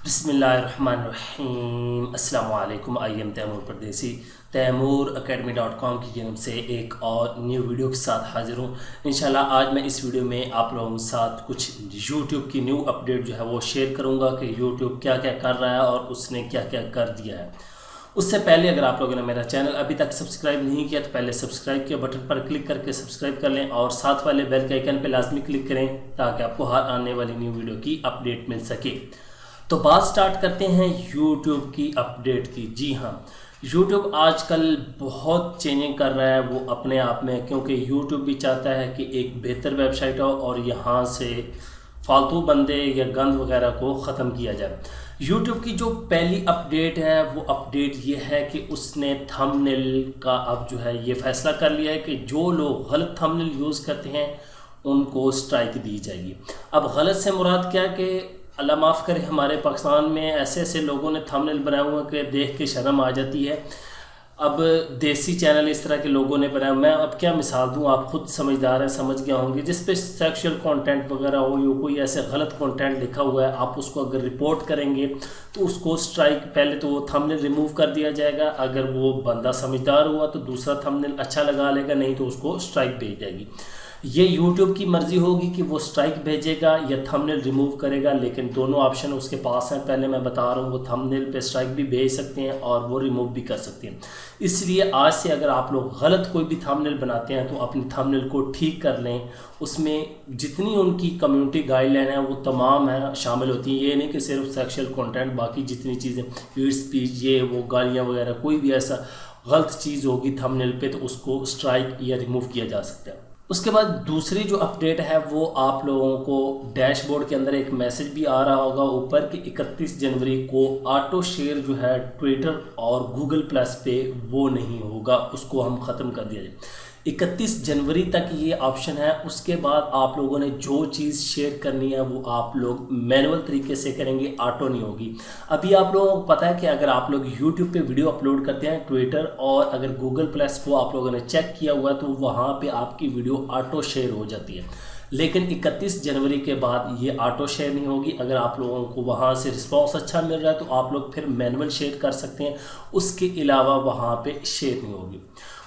बिस्मिल्लाहिर्रहमानिर्रहीम। अस्सलाम वालेकुम। आई एम तैमूर परदेसी। तैमूर academy.com की जानब से एक और न्यू वीडियो के साथ हाज़िर हूँ। इंशाल्लाह आज मैं इस वीडियो में आप लोगों के साथ कुछ YouTube की न्यू अपडेट जो है वो शेयर करूँगा कि YouTube क्या क्या कर रहा है और उसने क्या क्या कर दिया है। उससे पहले अगर आप लोगों ने मेरा चैनल अभी तक सब्सक्राइब नहीं किया तो पहले सब्सक्राइब के बटन पर क्लिक करके सब्सक्राइब कर लें और साथ वाले बेल के आइकन पर लाजमी क्लिक करें ताकि आपको हर आने वाली न्यू वीडियो की अपडेट मिल सके। तो बात स्टार्ट करते हैं YouTube की अपडेट की। जी हाँ, YouTube आजकल बहुत चेंजिंग कर रहा है वो अपने आप में, क्योंकि YouTube भी चाहता है कि एक बेहतर वेबसाइट हो और यहाँ से फालतू बंदे या गंद वगैरह को ख़त्म किया जाए। YouTube की जो पहली अपडेट है वो अपडेट ये है कि उसने थंबनेल का अब जो है ये फ़ैसला कर लिया है कि जो लोग गलत थंबनेल यूज़ करते हैं उनको स्ट्राइक दी जाएगी। अब गलत से मुराद क्या कि अल्लाह माफ़ करे, हमारे पाकिस्तान में ऐसे ऐसे लोगों ने थंबनेल बनाए हुए कि देख के शर्म आ जाती है। अब देसी चैनल इस तरह के लोगों ने बनाया, मैं अब क्या मिसाल दूं, आप खुद समझदार हैं, समझ गया होंगे, जिस पे सेक्सुअल कंटेंट वगैरह हो या कोई ऐसे गलत कंटेंट लिखा हुआ है, आप उसको अगर रिपोर्ट करेंगे तो उसको स्ट्राइक, पहले तो वो थंबनेल रिमूव कर दिया जाएगा। अगर वो बंदा समझदार हुआ तो दूसरा थंबनेल अच्छा लगा लेगा, नहीं तो उसको स्ट्राइक भेज जाएगी। ये YouTube की मर्ज़ी होगी कि वो स्ट्राइक भेजेगा या थंबनेल रिमूव करेगा, लेकिन दोनों ऑप्शन उसके पास हैं। पहले मैं बता रहा हूँ, वो थंबनेल पे स्ट्राइक भी भेज सकते हैं और वो रिमूव भी कर सकते हैं। इसलिए आज से अगर आप लोग गलत कोई भी थंबनेल बनाते हैं तो अपनी थंबनेल को ठीक कर लें। उसमें जितनी उनकी कम्युनिटी गाइडलाइन है वो तमाम है शामिल होती हैं। ये नहीं कि सिर्फ सेक्सुअल कंटेंट, बाकी जितनी चीज़ें हीट स्पीच, ये वो गालियाँ वगैरह, कोई भी ऐसा गलत चीज़ होगी थंबनेल पे तो उसको स्ट्राइक या रिमूव किया जा सकता है। उसके बाद दूसरी जो अपडेट है वो आप लोगों को डैशबोर्ड के अंदर एक मैसेज भी आ रहा होगा ऊपर कि 31 जनवरी को ऑटो शेयर जो है ट्विटर और गूगल प्लस पे वो नहीं होगा, उसको हम ख़त्म कर दिया जाए। 31 जनवरी तक ये ऑप्शन है। उसके बाद आप लोगों ने जो चीज़ शेयर करनी है वो आप लोग मैनुअल तरीके से करेंगे, ऑटो नहीं होगी। अभी आप लोगों को पता है कि अगर आप लोग YouTube पे वीडियो अपलोड करते हैं ट्विटर और अगर गूगल प्लस को आप लोगों ने चेक किया हुआ है तो वहाँ पे आपकी वीडियो ऑटो शेयर हो जाती है। लेकिन 31 जनवरी के बाद ये ऑटो शेयर नहीं होगी। अगर आप लोगों को वहाँ से रिस्पॉन्स अच्छा मिल रहा है तो आप लोग फिर मैनुअल शेयर कर सकते हैं, उसके अलावा वहाँ पे शेयर नहीं होगी।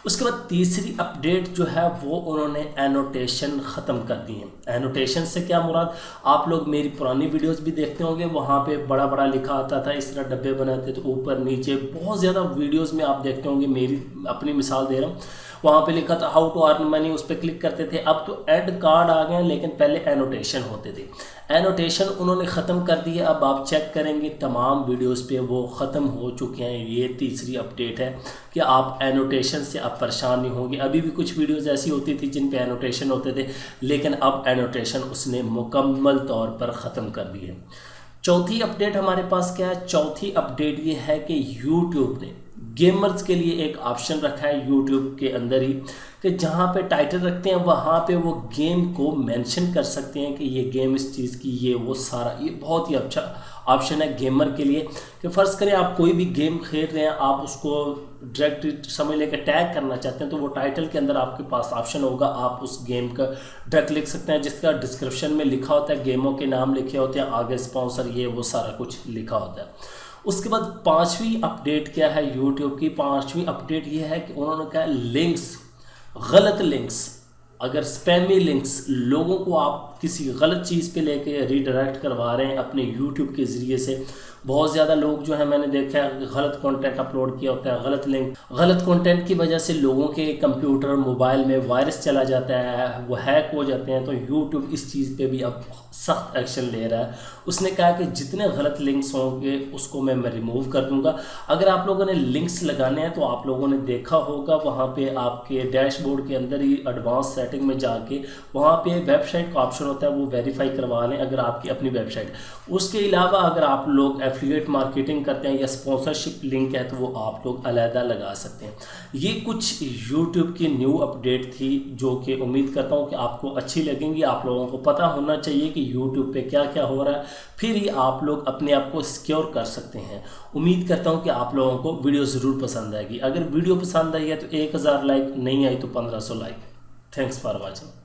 उसके बाद तीसरी अपडेट जो है वो उन्होंने एनोटेशन ख़त्म कर दी है। एनोटेशन से क्या मुराद, आप लोग मेरी पुरानी वीडियोस भी देखते होंगे, वहाँ पे बड़ा बड़ा लिखा आता था, इस तरह डब्बे बनाते थे ऊपर नीचे, बहुत ज़्यादा वीडियोस में आप देखते होंगे, मेरी अपनी मिसाल दे रहा हूँ, वहाँ पे लिखा था हाउ टू अर्न मनी, उस पर क्लिक करते थे। अब तो एड कार्ड आ गए, लेकिन पहले एनोटेशन होते थे। एनोटेशन उन्होंने ख़त्म कर दिया। अब आप चेक करेंगे तमाम वीडियोस पे वो ख़त्म हो चुके हैं। ये तीसरी अपडेट है कि आप एनोटेशन से अब परेशान नहीं होंगे। अभी भी कुछ वीडियोस ऐसी होती थी जिन पे एनोटेशन होते थे, लेकिन अब एनोटेशन उसने मुकम्मल तौर पर ख़त्म कर दी है। चौथी अपडेट हमारे पास क्या है? चौथी अपडेट ये है कि YouTube ने गेमर्स के लिए एक ऑप्शन रखा है YouTube के अंदर ही कि जहाँ पे टाइटल रखते हैं वहाँ पे वो गेम को मेंशन कर सकते हैं कि ये गेम इस चीज़ की, ये वो सारा। ये बहुत ही अच्छा ऑप्शन है गेमर के लिए कि फ़र्ज़ करें आप कोई भी गेम खेल रहे हैं, आप उसको डायरेक्ट समझ लेकर टैग करना चाहते हैं तो वो टाइटल के अंदर आपके पास ऑप्शन होगा, आप उस गेम का डायरेक्ट लिख सकते हैं, जिसका डिस्क्रिप्शन में लिखा होता है, गेमों के नाम लिखे होते हैं, आगे स्पॉन्सर, ये वो सारा कुछ लिखा होता है। उसके बाद पांचवी अपडेट क्या है YouTube की? पांचवी अपडेट ये है कि उन्होंने कहा लिंक्स, गलत लिंक्स, अगर स्पैमी लिंक्स, लोगों को आप किसी गलत चीज़ पे लेके रीडायरेक्ट करवा रहे हैं अपने YouTube के ज़रिए से। बहुत ज़्यादा लोग जो है मैंने देखा है गलत कंटेंट अपलोड किया होता है, गलत लिंक, गलत कंटेंट की वजह से लोगों के कंप्यूटर मोबाइल में वायरस चला जाता है, वो हैक हो जाते हैं। तो YouTube इस चीज़ पे भी अब सख्त एक्शन ले रहा है। उसने कहा कि जितने गलत लिंक्स होंगे उसको मैं रिमूव कर दूंगा। अगर आप लोगों ने लिंक्स लगाने हैं तो आप लोगों ने देखा होगा वहाँ पे आपके डैशबोर्ड के अंदर ही एडवांस सेटिंग में जाके वहाँ पे वेबसाइट का ऑप्शन होता है, वो वेरीफाई करवा लें अगर आपकी अपनी वेबसाइट। उसके अलावा अगर आप लोग एफिलिएट मार्केटिंग करते हैं या स्पॉन्सरशिप लिंक है तो वो आप लोग अलहदा लगा सकते हैं। ये कुछ YouTube की न्यू अपडेट थी जो कि उम्मीद करता हूँ कि आपको अच्छी लगेंगी। आप लोगों को पता होना चाहिए कि YouTube पे क्या क्या हो रहा है, फिर ही आप लोग अपने आप को सिक्योर कर सकते हैं। उम्मीद करता हूँ कि आप लोगों को वीडियो ज़रूर पसंद आएगी। अगर वीडियो पसंद आई है तो 1000 लाइक, नहीं आई तो 1500 लाइक। Thanks for watching.